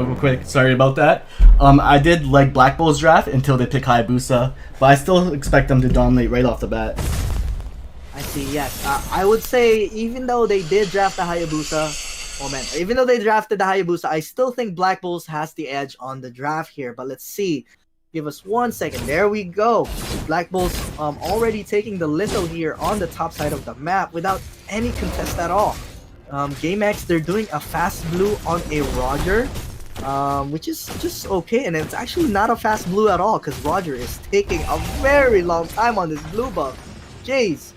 real quick. Sorry about that. I did like Blackbulls draft until they pick Hayabusa, but I still expect them to dominate right off the bat. I see, yes. I would say even though they did draft the Hayabusa, oh man, even though they drafted the Hayabusa, I still think Blackbulls has the edge on the draft here. But let's see. Give us 1 second. There we go. Blackbulls already taking the Litho here on the top side of the map without any contest at all. Gamex, they're doing a fast blue on a Roger, which is just okay, and it's actually not a fast blue at all because Roger is taking a very long time on this blue buff. Jeez.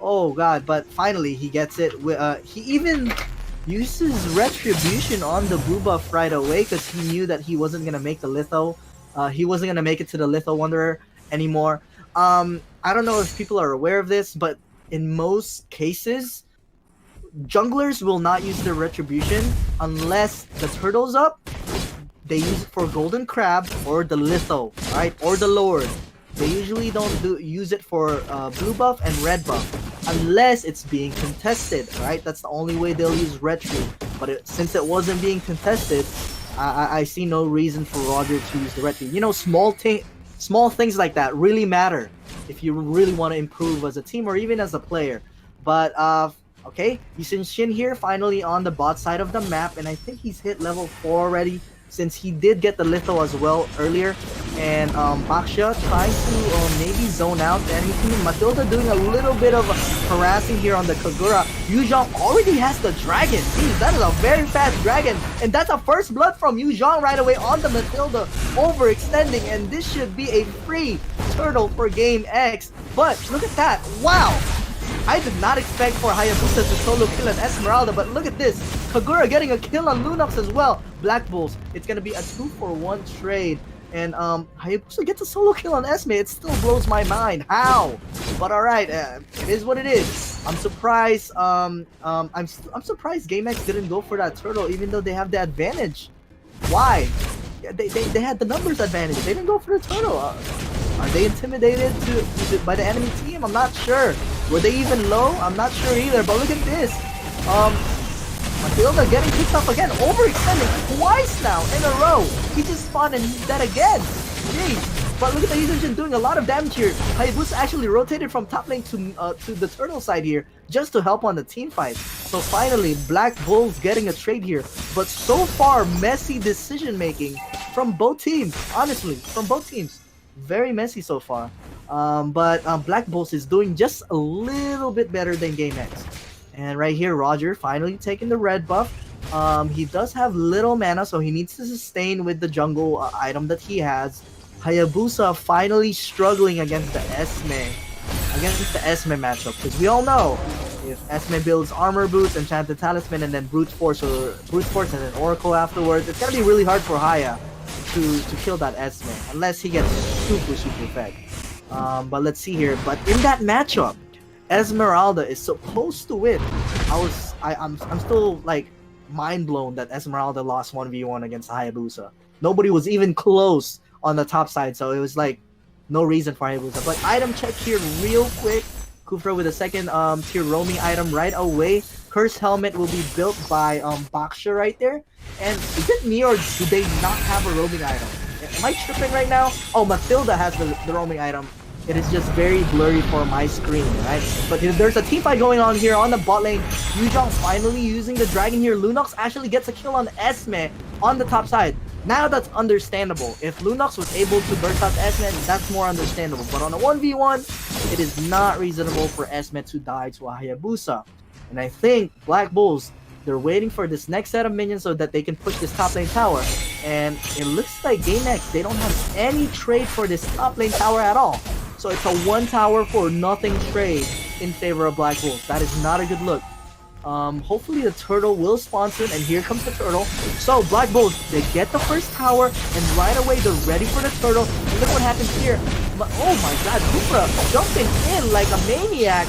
Oh god, but finally he gets it. He even uses Retribution on the blue buff right away because he knew that he wasn't gonna make the Litho. He wasn't gonna make it to the Litho Wanderer anymore. I don't know if people are aware of this, but in most cases, junglers will not use their Retribution unless the turtle's up. They use it for Golden Crab or the Litho, right? Or the Lord. They usually don't use it for blue buff and red buff unless it's being contested, right? That's the only way they'll use Retri. But since it wasn't being contested, I see no reason for Roger to use the Retri. You know, small things like that really matter if you really want to improve as a team or even as a player. But okay, Yusin Shin here finally on the bot side of the map, and I think he's hit level 4 already since he did get the Litho as well earlier. And Baksha trying to maybe zone out the enemy team. Matilda doing a little bit of harassing here on the Kagura. Yuzhong already has the dragon. Jeez, that is a very fast dragon. And that's a first blood from Yuzhong right away on the Matilda, overextending. And this should be a free turtle for Game X. But look at that. Wow. I did not expect for Hayabusa to solo kill an Esmeralda, but look at this. Kagura getting a kill on Lunox as well. Blackbulls, it's going to be a 2-for-1 trade. And Hayabusa gets a solo kill on Esme. It still blows my mind. How? But alright, it is what it is. I'm surprised. I'm surprised Gamex didn't go for that turtle, even though they have the advantage. Why? They had the numbers advantage. They didn't go for the turtle. Are they intimidated by the enemy team? I'm not sure. Were they even low? I'm not sure either. But look at this. Matilda getting picked up again, overextending twice now in a row. He just spawned and he's dead again. Jeez. But look at the Yusin doing a lot of damage here. Hayabusa actually rotated from top lane to the turtle side here just to help on the team fight. So finally, Blackbulls getting a trade here. But so far, messy decision making from both teams. Honestly, from both teams. Very messy so far. But Blackbulls is doing just a little bit better than Gamex. And right here, Roger finally taking the red buff. He does have little mana, so he needs to sustain with the jungle item that he has. Hayabusa finally struggling against the Esme. Against the Esme matchup. Because we all know, if Esme builds armor boots, enchanted talisman, and then brute force and then oracle afterwards, it's gonna be really hard for Haya to kill that Esme. Unless he gets super fed. But let's see here. But in that matchup, Esmeralda is supposed to win. I'm still like mind blown that Esmeralda lost 1v1 against Hayabusa. Nobody was even close on the top side, so it was like no reason for Hayabusa. But item check here real quick. Kufra with a second tier roaming item right away. Curse helmet will be built by Baksha right there. And is it me or do they not have a roaming item? Am I tripping right now? Oh, Matilda has the roaming item. It is just very blurry for my screen, right? But there's a team fight going on here on the bot lane. Yuzhong finally using the dragon here. Lunox actually gets a kill on Esme on the top side. Now that's understandable. If Lunox was able to burst out Esme, that's more understandable. But on a 1v1, it is not reasonable for Esme to die to a Hayabusa. And I think Blackbulls, they're waiting for this next set of minions so that they can push this top lane tower. And it looks like Gamex, they don't have any trade for this top lane tower at all. So it's a 1 tower for nothing trade in favor of Blackbulls. That is not a good look. Hopefully the turtle will spawn soon, and here comes the turtle. So Blackbulls, they get the first tower, and right away they're ready for the turtle. And look what happens here. But, oh my god, Kufra jumping in like a maniac.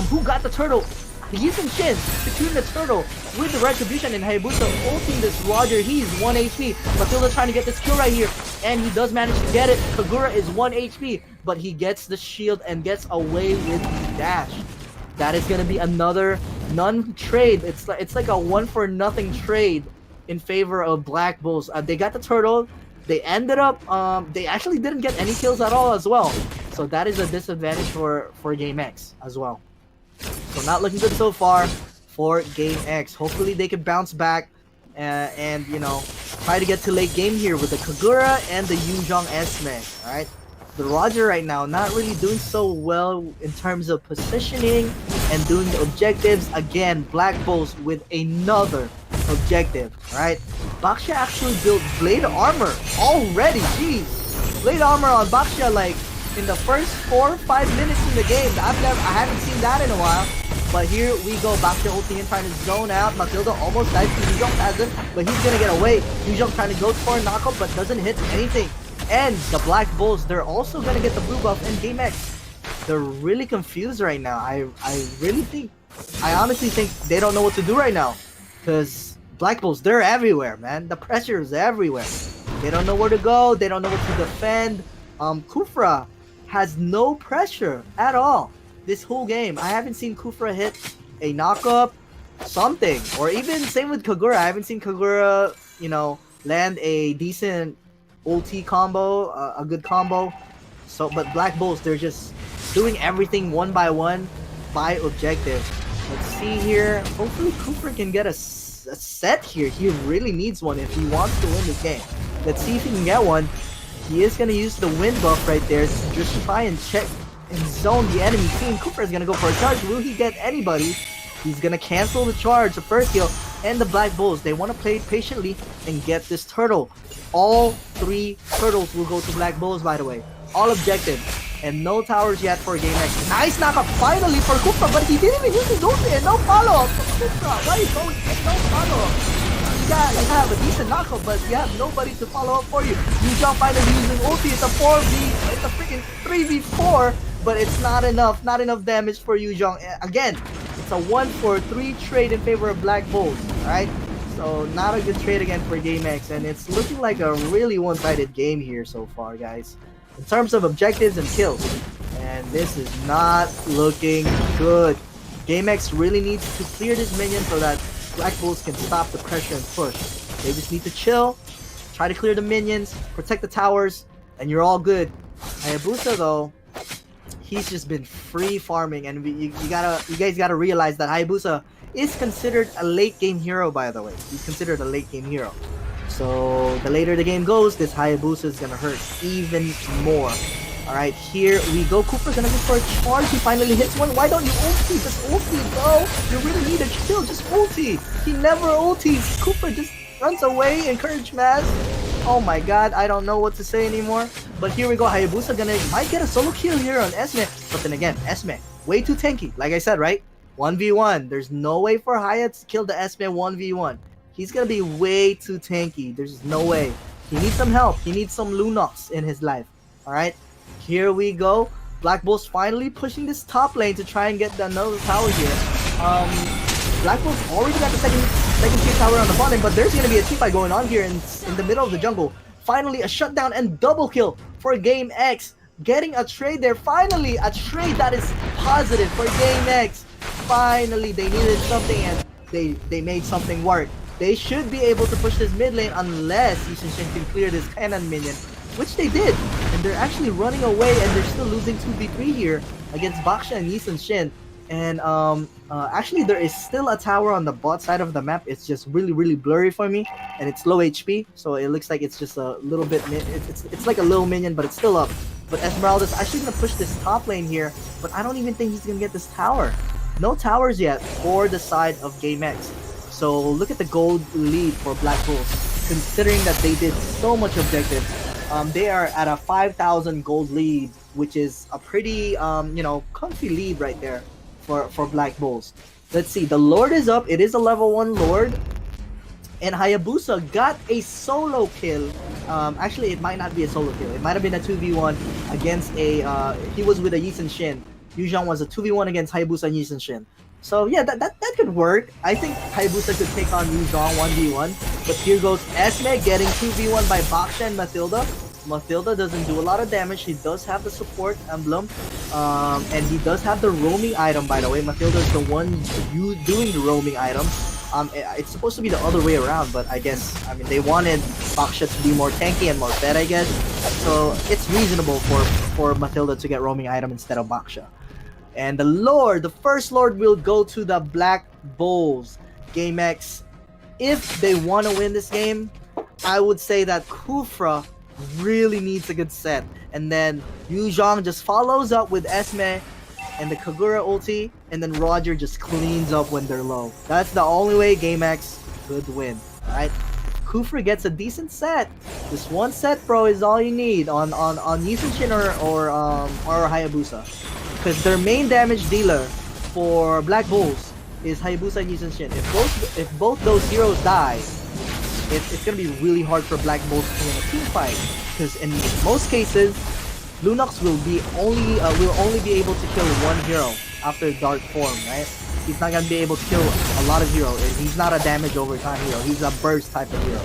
Who got the turtle? Using Shin securing the turtle with the Retribution, and Hayabusa ulting this Roger. He's 1 HP. Matilda trying to get this kill right here, and he does manage to get it. Kagura is 1 HP, but he gets the shield and gets away with the dash. That is going to be another non-trade. It's like a 1-for-nothing trade in favor of Black Bulls. They got the turtle. They ended up, they actually didn't get any kills at all as well. So that is a disadvantage for Gamex as well. So not looking good so far for Gamex. Hopefully they can bounce back and you know, try to get to late game here with the Kagura and the Yuzhong Esme. Alright? The Roger right now not really doing so well in terms of positioning and doing the objectives. Again, Blackbulls with another objective, right? Baxia actually built blade armor already. Jeez, blade armor on Baxia like in the first 4 or 5 minutes in the game. I haven't seen that in a while. But here we go, Baxia ulting in, trying to zone out. Matilda almost dies to Yuzhong hasn't, but he's gonna get away. Yuzhong trying to go for a knockup, but doesn't hit anything. And the Black Bulls, they're also gonna get the blue buff and Gamex. They're really confused right now. I honestly think they don't know what to do right now. Because Black Bulls, they're everywhere, man. The pressure is everywhere. They don't know where to go. They don't know what to defend. Kufra has no pressure at all this whole game. I haven't seen Kufra hit a knockup, something. Or even same with Kagura. I haven't seen Kagura, you know, land a decent ulti combo, a good combo. So, but Black Bulls, they're just doing everything one by objective. Let's see here. Hopefully Cooper can get a set here. He really needs one if he wants to win this game. Let's see if he can get one. He is going to use the wind buff right there to just try and check and zone the enemy team. Cooper is going to go for a charge. Will he get anybody? He's going to cancel the charge, the first kill. And the Black Bulls, they want to play patiently and get this turtle. All 3 turtles will go to Black Bulls, by the way. All objective. And no towers yet for Gamex. Nice knockup finally for Kufra, but he didn't even use his ulti and no follow-up for Kufra. Why are you going and no follow-up? Yeah, you have a decent knockup, but you have nobody to follow up for you. Yuzhong finally using ulti. It's a 4v, it's a freaking 3v4, but it's not enough. Not enough damage for Yuzhong. Again, it's a 1-4-3 trade in favor of Black Bulls, alright? So not a good trade again for Gamex, and it's looking like a really one-sided game here so far, guys. In terms of objectives and kills. And this is not looking good. Gamex really needs to clear this minion so that Black Bulls can stop the pressure and push. They just need to chill, try to clear the minions, protect the towers, and you're all good. Hayabusa though, he's just been free farming, and you guys gotta realize that Hayabusa is considered a late game hero, by the way. He's considered a late game hero. So the later the game goes, this Hayabusa is gonna hurt even more. Alright, here we go. Cooper's gonna go for a charge. He finally hits one. Why don't you ulti? Just ulti, bro. You really need a kill. Just ulti. He never ultis. Cooper just runs away. Encourage Maz. Oh my god, I don't know what to say anymore. But here we go. Hayabusa might get a solo kill here on Esme. But then again, Esme, way too tanky. Like I said, right? 1v1. There's no way for Haya to kill the Esme 1v1. He's gonna be way too tanky. There's no way. He needs some help. He needs some Lunox in his life. Alright? Here we go. Black Bulls finally pushing this top lane to try and get another tower here. Black Bulls already got the second tier tower on the bottom, but there's gonna be a team fight going on here in the middle of the jungle. Finally, a shutdown and double kill for Gamex. Getting a trade there. Finally, a trade that is positive for Gamex. Finally, they needed something and they made something work. They should be able to push this mid lane unless Yushin can clear this cannon minion, which they did. And they're actually running away, and they're still losing 2v3 here against Baxia and Yisun Shin. And actually, there is still a tower on the bot side of the map. It's just really blurry for me, and it's low HP, so it looks like it's just a little bit. It's like a little minion, but it's still up. But Esmeralda's actually gonna push this top lane here, but I don't even think he's gonna get this tower. No towers yet for the side of Gamex. So look at the gold lead for Black Bulls, considering that they did so much objectives. They are at a 5,000 gold lead, which is a pretty, you know, comfy lead right there for Black Bulls. Let's see, the Lord is up. It is a level 1 Lord. And Hayabusa got a solo kill. Actually, it might not be a solo kill. It might have been a 2v1 against a, he was with a Yisun Shin. Yuzhong was a 2v1 against Hayabusa and Yisun Shin. So yeah, that could work. I think Hayabusa could take on Yuzhong 1v1. But here goes Esme getting 2v1 by Baxia and Matilda. Matilda doesn't do a lot of damage. He does have the support emblem. And he does have the roaming item, by the way. Matilda is the one doing the roaming item. It's supposed to be the other way around, but I guess, I mean, they wanted Baksha to be more tanky and more fed, I guess. So it's reasonable for Matilda to get roaming item instead of Baksha. And the first Lord will go to the Black Bulls. Gamex, if they want to win this game, I would say that Kufra really needs a good set. And then Yu Zhang just follows up with Esme and the Kagura ulti, and then Roger just cleans up when they're low. That's the only way Gamex could win. Alright? Kufra gets a decent set. This one set, bro, is all you need on Yusenshin or Hayabusa. Because their main damage dealer for Black Bulls is Hayabusa and Yusenshin. If both those heroes die, it's gonna be really hard for Black Bulls to win a team fight. Because in most cases, Lunox will only be able to kill one hero after Dark form, right? He's not gonna be able to kill a lot of heroes. He's not a damage over time hero. He's a burst type of hero.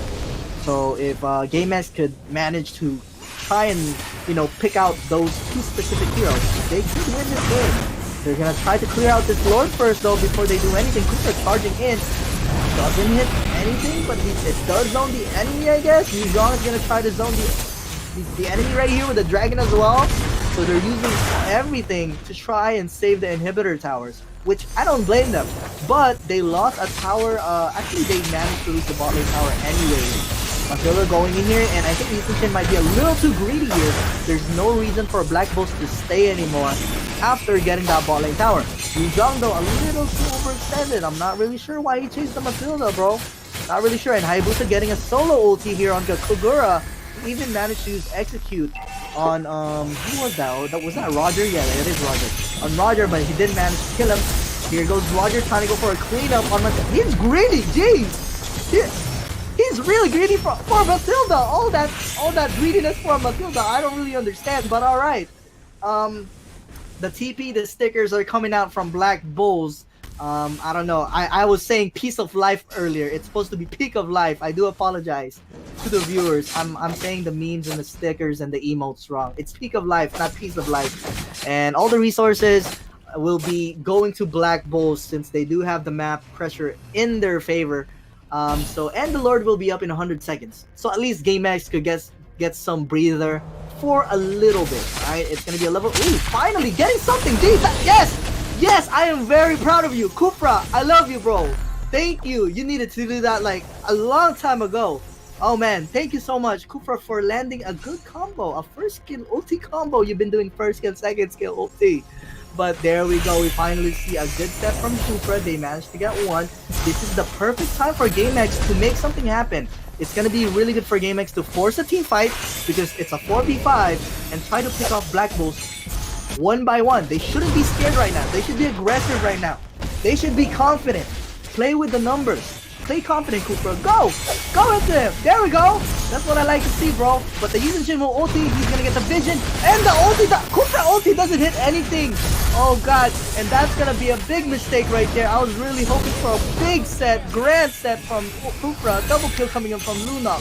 So if Gamex could manage to try and, you know, pick out those two specific heroes, they could win this game. They're gonna try to clear out this Lord first though before they do anything. Cooper charging in. Doesn't hit anything, but it does zone the enemy, I guess. Yuzhong is gonna try to zone the enemy right here with the dragon as well. So they're using everything to try and save the inhibitor towers, which I don't blame them. But they lost a tower. Actually, they managed to lose the bot lane tower anyway. Matilda going in here, and I think Yusenshin might be a little too greedy here. There's no reason for Black Bulls to stay anymore after getting that bot lane tower. Yuzhong though, a little too overextended. I'm not really sure why he chased the Matilda, bro. Not really sure. And Hayabusa getting a solo ulti here on the Kogura. He even managed to use execute on who was that? Was that Roger? Yeah, it is Roger. On Roger, but he didn't manage to kill him. Here goes Roger trying to go for a cleanup on Matilda. He's greedy, jeez. He's really greedy for Matilda. All that greediness for Matilda, I don't really understand. But all right. The TP, the stickers are coming out from Black Bulls. I don't know. I was saying piece of life earlier. It's supposed to be peak of life. I do apologize to the viewers. I'm saying the memes and the stickers and the emotes wrong. It's peak of life, not piece of life. And all the resources will be going to Black Bulls since they do have the map pressure in their favor. And the Lord will be up in 100 seconds. So at least Gamex could get some breather for a little bit. Alright, it's gonna be a level. Ooh, finally getting something deep. Yes, I am very proud of you, Kufra. I love you, bro. Thank you. You needed to do that like a long time ago. Oh man, thank you so much, Kufra, for landing a good combo, a first skill ulti combo. You've been doing first skill, second skill ulti. But there we go. We finally see a good step from Kufra. They managed to get one. This is the perfect time for Gamex to make something happen. It's going to be really good for Gamex to force a team fight because it's a 4v5 and try to pick off Black Bulls one by one. They shouldn't be scared right now. They should be aggressive right now. They should be confident. Play with the numbers. Play confident, Cooper. Go into him. There we go. That's what I like to see, bro. But the Yusenshin will ulti. He's gonna get the vision. And the ulti, Cooper ulti doesn't hit anything. Oh god. And that's gonna be a big mistake right there. I was really hoping for a big set, grand set from Cooper. Double kill coming in from Lunox.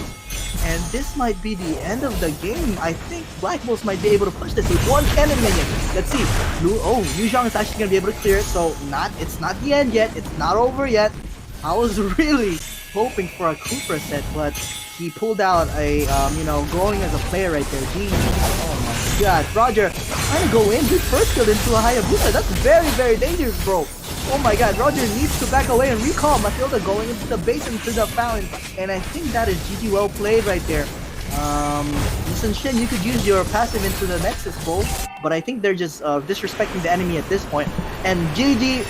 And this might be the end of the game. I think Black Bulls might be able to push this with one cannon minion. Let's see. Yu Zhang is actually gonna be able to clear it. So it's not the end yet. It's not over yet. I was really hoping for a Cooper set, but he pulled out a, growing as a player right there. Jeez. Oh my god. Roger trying to go in. He first killed into a Hayabusa. That's very, very dangerous, bro. Oh my god. Roger needs to back away and recall. Matilda going into the base into the fountain. And I think that is GG well played right there. Yusenshin, you could use your passive into the Nexus, bro. But I think they're just disrespecting the enemy at this point. And GG.